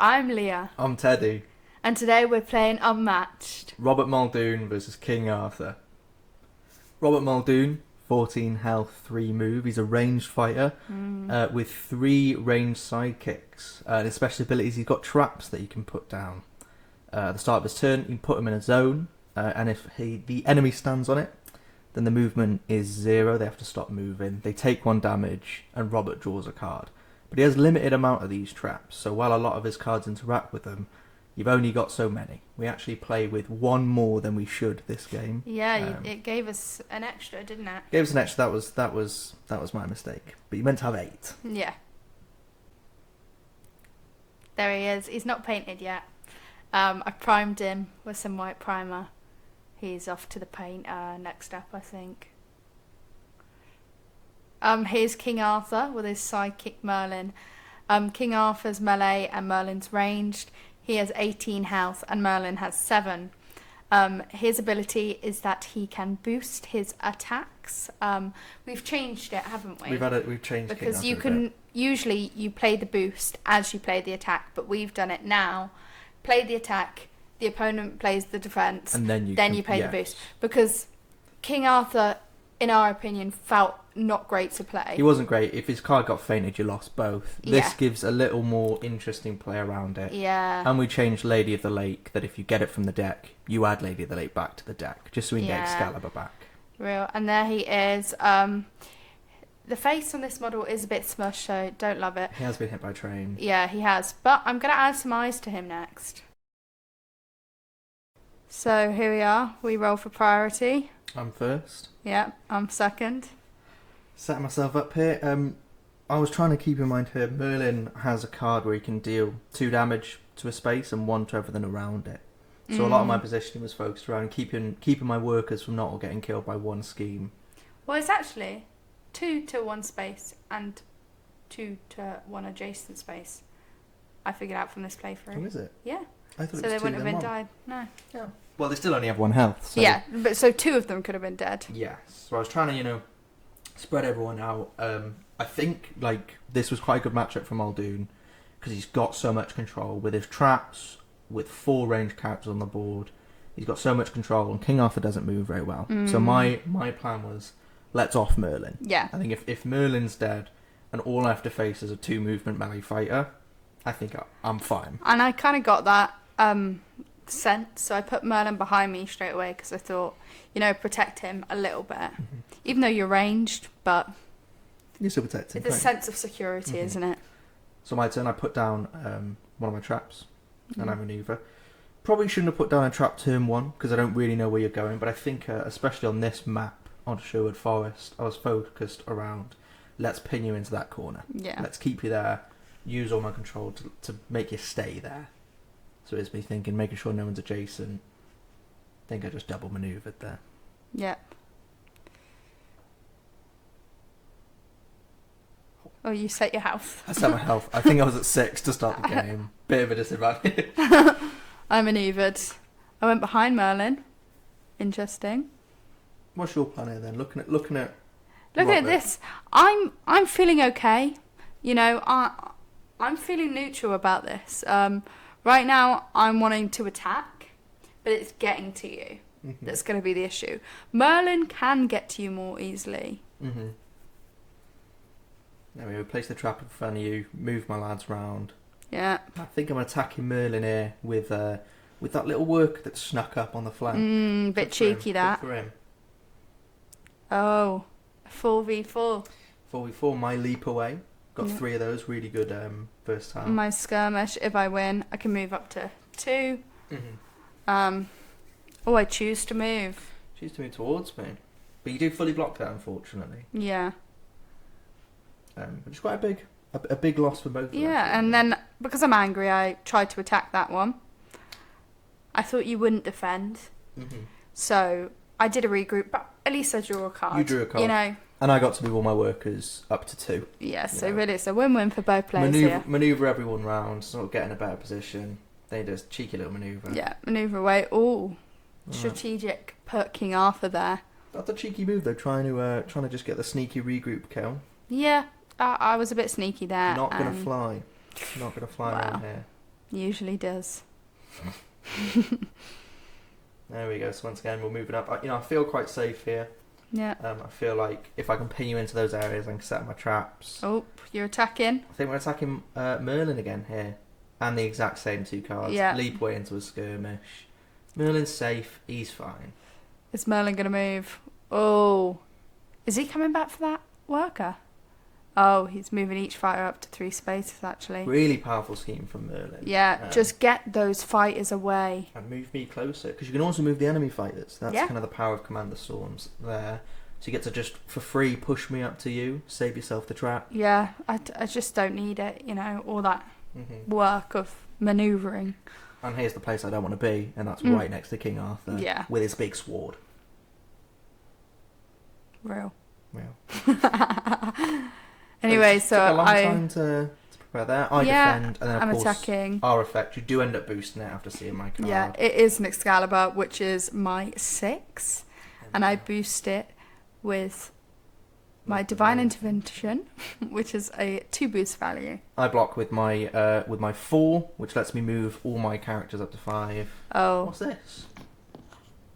I'm Leah. I'm Teddy. And today we're playing Unmatched. Robert Muldoon versus King Arthur. Robert Muldoon, 14 health, 3 move. He's a ranged fighter with 3 ranged sidekicks. His special abilities, he's got traps that he can put down. At the start of his turn, you can put him in a zone, and if the enemy stands on it, then the movement is 0. They have to stop moving. They take 1 damage, and Robert draws a card. But he has a limited amount of these traps, so while a lot of his cards interact with them, you've only got so many. We actually play with 1 more than we should this game. Yeah, it gave us an extra, didn't it? Gave us an extra. That was my mistake. But you meant to have 8. Yeah. There he is. He's not painted yet. I primed him with some white primer. He's off to the paint next up, I think. Here's King Arthur with his sidekick Merlin. King Arthur's melee and Merlin's ranged. He has 18 health and Merlin has 7. His ability is that he can boost his attacks. We've changed it, haven't we? We've changed because you can usually you play the boost as you play the attack, but we've done it now. Play the attack, the opponent plays the defense, and then you play the boost. Because King Arthur, in our opinion, felt not great to play. He wasn't great. If his card got fainted, you lost both. This gives a little more interesting play around it. Yeah. And we changed Lady of the Lake, that if you get it from the deck, you add Lady of the Lake back to the deck, just so we can get Excalibur back. Real. And there he is. The face on this model is a bit smushed, so don't love it. He has been hit by a train. Yeah, he has. But I'm going to add some eyes to him next. So here we are. We roll for priority. I'm first. Yeah, I'm second. Setting myself up here. I was trying to keep in mind here, Merlin has a card where he can deal 2 damage to a space and 1 to everything around it. So a lot of my positioning was focused around keeping my workers from not all getting killed by 1 scheme. Well, it's actually 2 to 1 space and 2 to 1 adjacent space. I figured out from this playthrough. Oh, is it? Yeah. I thought So it was they 2 wouldn't have been 1. died. No. Yeah. Well, they still only have 1 health. So. Yeah, but so 2 of them could have been dead. Yes. So I was trying to, spread everyone out. I think this was quite a good matchup for Muldoon because he's got so much control with his traps, with 4 ranged characters on the board. He's got so much control, and King Arthur doesn't move very well. So my plan was, let's off Merlin. Yeah. I think if Merlin's dead and all I have to face is a 2 movement melee fighter, I think I'm fine. And I kind of got that sense, so I put Merlin behind me straight away because I thought, protect him a little bit. Even though you're ranged, but you still protect him. It's a sense of security, isn't it? So my turn, I put down one of my traps and I maneuver. Probably shouldn't have put down a trap turn 1 because I don't really know where you're going, but I think especially on this map on Sherwood Forest, I was focused around let's pin you into that corner. Yeah. Let's keep you there, use all my control to make you stay there. So it's me thinking, making sure no one's adjacent. I think I just double maneuvered there. Yep. Oh, you set your health. I set my health. I think I was at 6 to start the game. Bit of a disadvantage. I manoeuvred. I went behind Merlin. Interesting. What's your plan here then? Looking at this. I'm feeling okay. I'm feeling neutral about this. Right now, I'm wanting to attack, but it's getting to you. That's going to be the issue. Merlin can get to you more easily. There we go. Place the trap in front of you. Move my lads round. Yeah. I think I'm attacking Merlin here with that little work that snuck up on the flank. Bit cheeky that. For him. Oh, 4v4. 4v4. My leap away. Got 3 of those. Really good first time. My skirmish. If I win, I can move up to 2. I choose to move. Choose to move towards me, but you do fully block that, unfortunately. Yeah. Which is quite a big loss for both of us. Yeah, and then because I'm angry, I tried to attack that one. I thought you wouldn't defend, so I did a regroup. But at least I drew a card. You drew a card, and I got to move all my workers up to 2. Yeah, so really it's a win-win for both players here. Maneuver everyone round, sort of get in a better position. They do a cheeky little maneuver. Yeah, maneuver away. Ooh, strategic. Put King Arthur there. That's a cheeky move though, trying to just get the sneaky regroup kill. Yeah, I was a bit sneaky there. Not gonna fly. Not gonna fly around here. Usually does. There we go. So once again, we're moving up. I feel quite safe here. Yeah. I feel like if I can pin you into those areas, I can set up my traps. Oh, you're attacking. I think we're attacking Merlin again here. And the exact same 2 cards. Yeah. Leap away into a skirmish. Merlin's safe. He's fine. Is Merlin going to move? Oh. Is he coming back for that worker? Oh, he's moving each fighter up to 3 spaces, actually. Really powerful scheme from Merlin. Yeah, just get those fighters away. And move me closer. Because you can also move the enemy fighters. That's Yeah. kind of the power of Commander Storms there. So you get to just, for free, push me up to you. Save yourself the trap. Yeah, I just don't need it, all that work of manoeuvring. And here's the place I don't want to be. And that's right next to King Arthur. Yeah. With his big sword. Real. Real. Anyway, so took a long time to prepare there. I defend, and then I'm of course attacking. our effect. You do end up boosting it after seeing my card. Yeah, it is an Excalibur, which is my 6, and I boost it with my Divine Intervention, which is a 2 boost value. I block with my 4, which lets me move all my characters up to 5. Oh. What's this?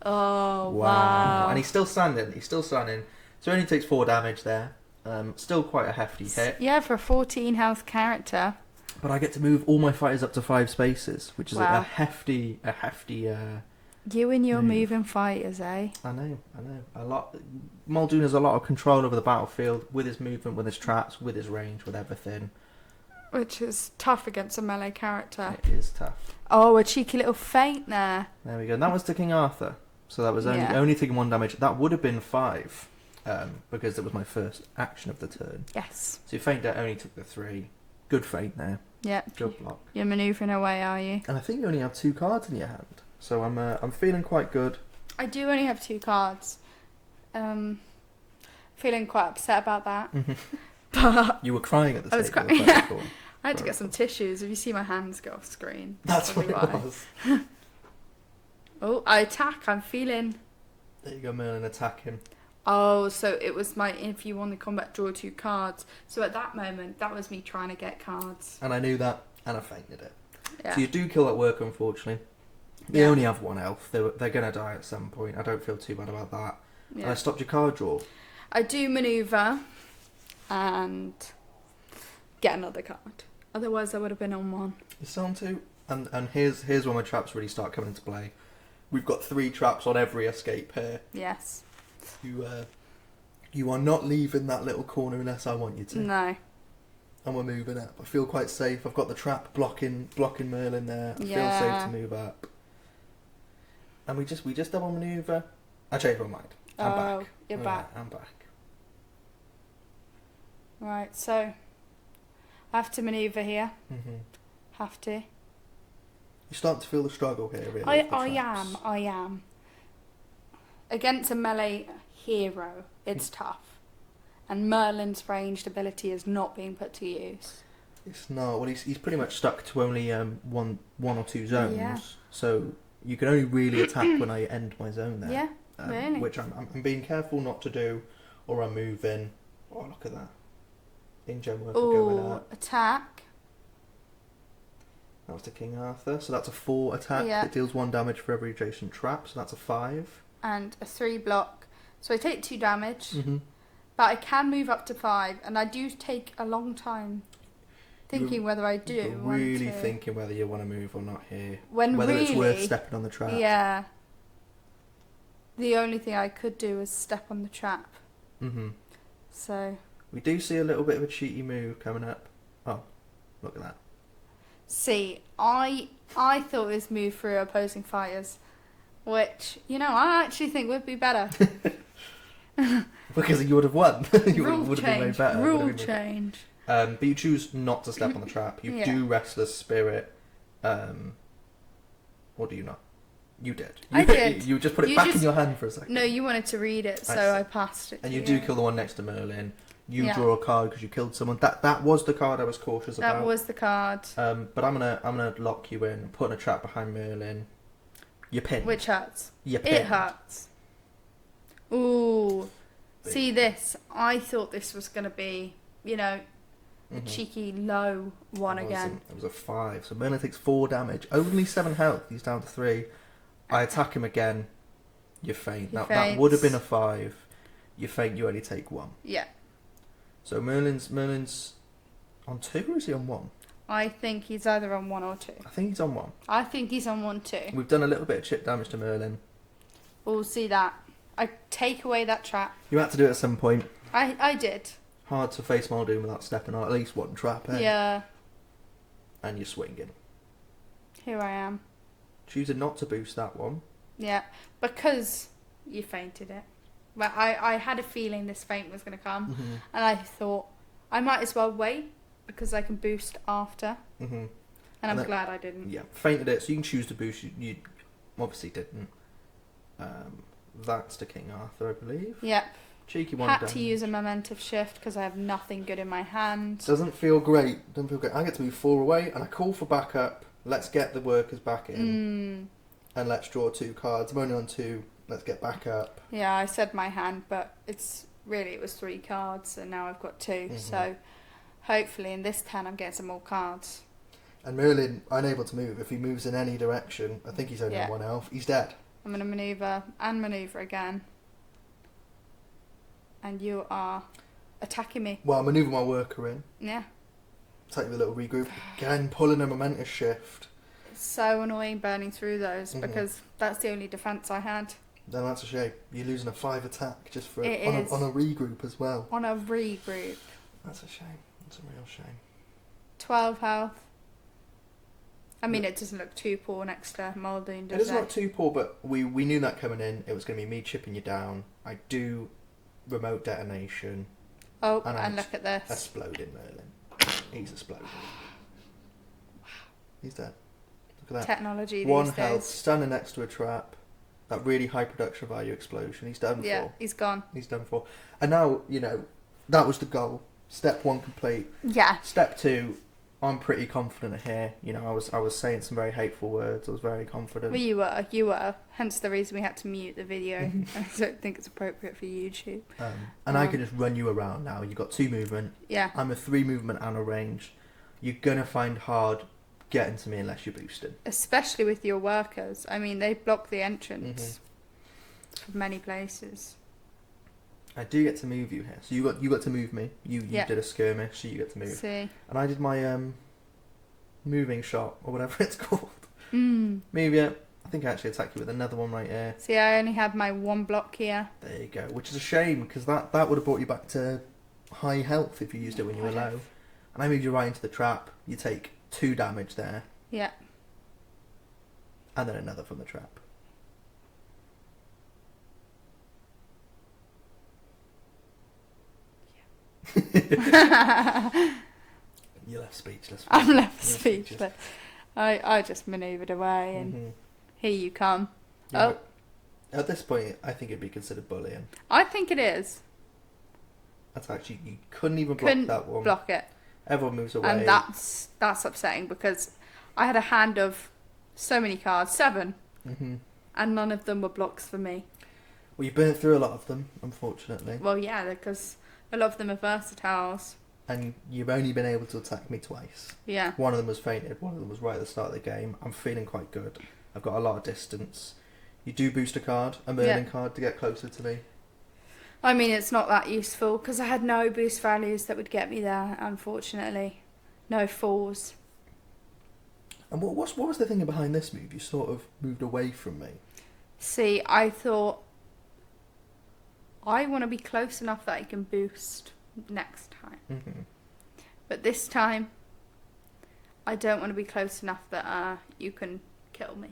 Oh, wow. And he's still standing. So he only takes 4 damage there. Still quite a hefty hit. Yeah, for a 14 health character. But I get to move all my fighters up to 5 spaces, which is Wow. a hefty. You and your move. moving fighters, eh? I know. A lot. Muldoon has a lot of control over the battlefield with his movement, with his traps, with his range, with everything. Which is tough against a melee character. It is tough. Oh, a cheeky little feint there. There we go. And that was to King Arthur. So that was only taking 1 damage. That would have been 5. Because it was my first action of the turn. Yes. So you feint that only took the 3. Good feint there. Yeah. Good block. You're manoeuvring away, are you? And I think you only have 2 cards in your hand. So I'm feeling quite good. I do only have 2 cards. Feeling quite upset about that. But You were crying at the table. I was crying. if I recall. I had to get some tissues. If you see my hands go off screen. That's what probably it was. Oh, I attack. I'm feeling. There you go, Merlin, attack him. Oh, so it was my if you won the combat, draw 2 cards. So at that moment, that was me trying to get cards. And I knew that, and I feinted it. Yeah. So you do kill that worker, unfortunately. They only have 1 health. They're going to die at some point. I don't feel too bad about that. Yeah. And I stopped your card draw. I do manoeuvre and get another card. Otherwise, I would have been on 1. You're still on 2. And here's where my traps really start coming into play. We've got 3 traps on every escape here. Yes. You are not leaving that little corner unless I want you to. No. And we're moving up. I feel quite safe. I've got the trap blocking Merlin there. I feel safe to move up. And we just double manoeuvre. I changed my mind. I'm back. You're back. I'm back. Right, so I have to manoeuvre here. Have to. You're starting to feel the struggle here, really. I am. Against a melee hero, it's tough. And Merlin's ranged ability is not being put to use. It's not. Well, he's pretty much stuck to only one or 2 zones. Yeah. So you can only really attack when I end my zone there. Yeah, really. Which I'm being careful not to do, or I'm moving. Oh, look at that. In-gen worker going up. Attack. That was to King Arthur. So that's a 4 attack. Yeah. It deals 1 damage for every adjacent trap. So that's a 5. And a 3 block. So I take 2 damage. Mm-hmm. But I can move up to 5. And I do take a long time thinking whether I do. You're really thinking whether you want to move or not here. Whether it's worth stepping on the trap. Yeah. The only thing I could do is step on the trap. Mm-hmm. So. We do see a little bit of a cheaty move coming up. Oh, look at that. See, I thought this move through opposing fighters, which, I actually think would be better. Because you would have won. Rule would have been way better. Rule change. But you choose not to step on the trap. You do Restless Spirit. Or do you not? You did. I did. You just put it back in your hand for a second. No, you wanted to read it, so I passed it. And you do kill the one next to Merlin. You draw a card because you killed someone. That was the card I was cautious about. That was the card. But I'm gonna lock you in, put a trap behind Merlin. You're pinned. Which hurts. You're pinned. It hurts. Ooh. See this? I thought this was gonna be, a cheeky low one again. It was a 5. So Merlin takes 4 damage. Only 7 health. He's down to 3. I attack him again. You faint. Now, that would have been a 5. You faint, you only take 1. Yeah. So Merlin's on 2 or is he on 1? I think he's either on 1 or 2. I think he's on 1. I think he's on 1 too. We've done a little bit of chip damage to Merlin. We'll see that. I take away that trap. You had to do it at some point. I did. Hard to face Muldoon without stepping on at least one trap, eh? Yeah. And you're swinging. Here I am. Choosing not to boost that one. Yeah, because you fainted it. Well, I had a feeling this feint was going to come, and I thought I might as well wait because I can boost after. And I'm glad I didn't. Yeah, fainted it, so you can choose to boost. You obviously didn't. That's to King Arthur, I believe. Yep. Cheeky one. Had to use a momentum shift because I have nothing good in my hand. Doesn't feel great. Doesn't feel great. I get to move 4 away, and I call for backup. Let's get the workers back in, and let's draw 2 cards. I'm only on 2. Let's get back up. Yeah, I said my hand, but it was 3 cards, and now I've got 2. So hopefully in this turn I'm getting some more cards. And Merlin, unable to move. If he moves in any direction, I think he's only on 1 health. He's dead. I'm going to manoeuvre again. And you are attacking me. Well, I manoeuvre my worker in. Yeah. Take the little regroup. Again, pulling a momentous shift. It's so annoying burning through those because that's the only defence I had. Then that's a shame. You're losing a 5 attack just for on a regroup as well. On a regroup. That's a shame. That's a real shame. 12 health. I mean, it doesn't look too poor next to Muldoon, does it? It doesn't look too poor, but we knew that coming in. It was going to be me chipping you down. I do remote detonation. Oh, and look at this. Exploding Merlin. He's exploding. He's dead. Look at that. Technology 1 these health, days. standing next to a trap. That really high production value explosion. He's done for. Yeah, he's gone. He's done for. And now, that was the goal. Step 1 complete. Yeah. Step 2, I'm pretty confident here. I was saying some very hateful words. I was very confident. Well, you were. Hence the reason we had to mute the video. I don't think it's appropriate for YouTube. I can just run you around now. You've got 2 movement. Yeah. I'm a 3 movement and a range. You're going to find hard getting to me unless you're boosted. Especially with your workers. I mean, they block the entrance from many places. I do get to move you here. So you got to move me. You did a skirmish, so you get to move. See. And I did my moving shot, or whatever it's called. Move you. I think I actually attack you with another one right here. See, I only had my 1 block here. There you go. Which is a shame, because that would have brought you back to high health if you used it when you were low. And I moved you right into the trap. You take 2 damage there. Yeah. And then another from the trap. You're left speechless. I'm left speechless. I just manoeuvred away and here you come. Yeah, at this point, I think it'd be considered bullying. I think it is. That's actually, you couldn't even block that one. Block it. Everyone moves away. And that's upsetting because I had a hand of so many cards, 7, and none of them were blocks for me. Well, you burnt through a lot of them, unfortunately. Well, yeah, because a lot of them are versatiles. And you've only been able to attack me twice. Yeah. One of them was fainted, one of them was right at the start of the game. I'm feeling quite good. I've got a lot of distance. You do boost a card, a Merlin card, to get closer to me. I mean, it's not that useful because I had no boost values that would get me there, unfortunately. No 4s. And what was the thing behind this move? You sort of moved away from me. See, I thought I want to be close enough that I can boost next time. But this time, I don't want to be close enough that you can kill me.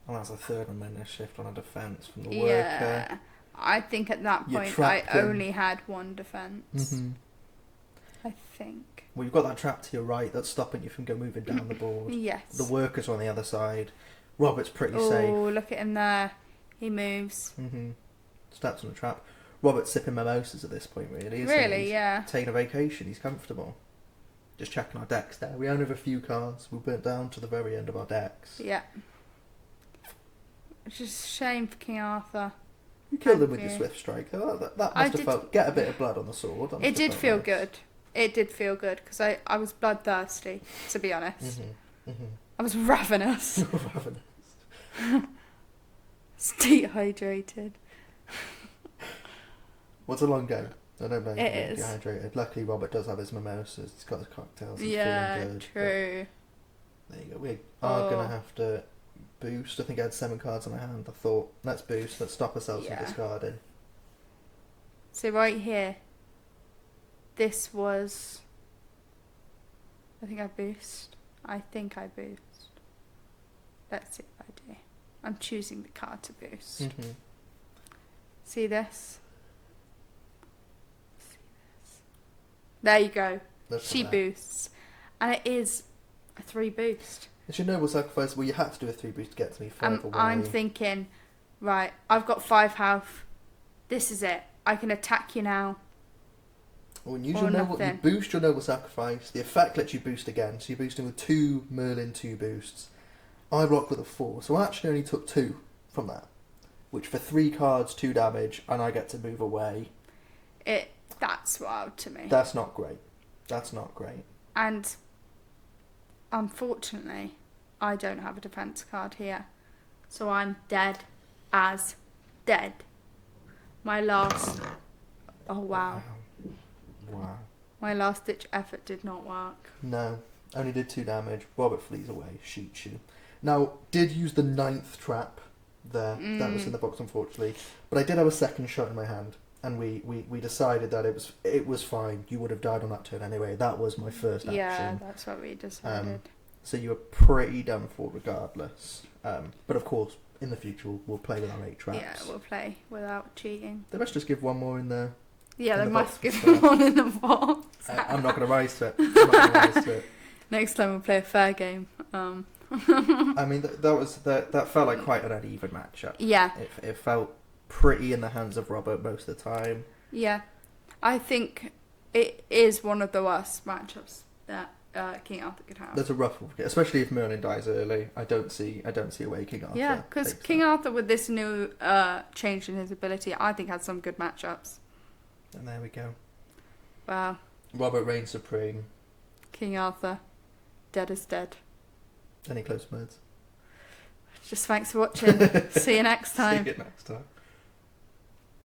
Well, that's a 3rd momentous shift on a defence from the worker. Yeah, I think at that point I only had 1 defence. I think. Well, you've got that trap to your right that's stopping you from moving down the board. Yes. The worker's on the other side. Robert's pretty safe. Oh, look at him there. He moves. Steps on the trap. Robert's sipping mimosas at this point, really. Really, yeah. Taking a vacation. He's comfortable. Just checking our decks there. We only have a few cards. We went down to the very end of our decks. Yeah. It's just a shame for King Arthur. You killed him with Thank your you. swift strike. That I must have did- felt... Get a bit of blood on the sword. That must It have did felt feel nice. good. It did feel good because I was bloodthirsty, to be honest. I was ravenous. Ravenous. It's dehydrated. What's a long game? I don't know. It You're is. dehydrated. Luckily, Robert does have his mimosas. He's got his cocktails. He's Yeah, feeling good. true. There you go. We are going Oh. to have to boost. I think I had 7 cards in my hand. I thought, let's boost. Let's stop ourselves from Yeah. discarding. So right here, this was... I think I boost. Let's see if I do. I'm choosing the card to boost. Mm-hmm. See this? There you go. She boosts. And it is a 3 boost. It's your noble sacrifice. Well, you had to do a 3 boost to get to me 5 away. I'm thinking, right, I've got 5 health. This is it. I can attack you now. Well, use or your noble, you nothing. boost your noble sacrifice. The effect lets you boost again. So you're boosting with 2 Merlin 2 boosts. I block with a 4. So I actually only took 2 from that. Which for 3 cards, 2 damage, and I get to move away. That's wild to me. That's not great. That's not great. And unfortunately, I don't have a defense card here. So I'm dead as dead. My last... Oh, wow. Wow. My last ditch effort did not work. No. Only did 2 damage. Robert flees away. Shoots you. Now, did use the 9th trap there. That was in the box, unfortunately. But I did have a second shot in my hand. And we decided that it was fine. You would have died on that turn anyway. That was my first action. Yeah, that's what we decided. So you were pretty done for regardless. But of course, in the future, we'll play with our 8 traps. Yeah, we'll play without cheating. They must just give one more in there. Yeah, In they the must box give as well. one in the box. I'm not going to rise to it. I'm not going to rise to it. Next time we'll play a fair game. I mean, that felt like quite an uneven matchup. Yeah. It felt pretty in the hands of Robert most of the time. Yeah. I think it is one of the worst matchups that King Arthur could have. There's a rough one, especially if Merlin dies early. I don't see a way King Arthur. Yeah, because takes King that. Arthur, with this new change in his ability, I think had some good matchups. And there we go. Wow. Robert reigns supreme. King Arthur, dead as dead. Any close words? Just thanks for watching. See you next time. See you next time.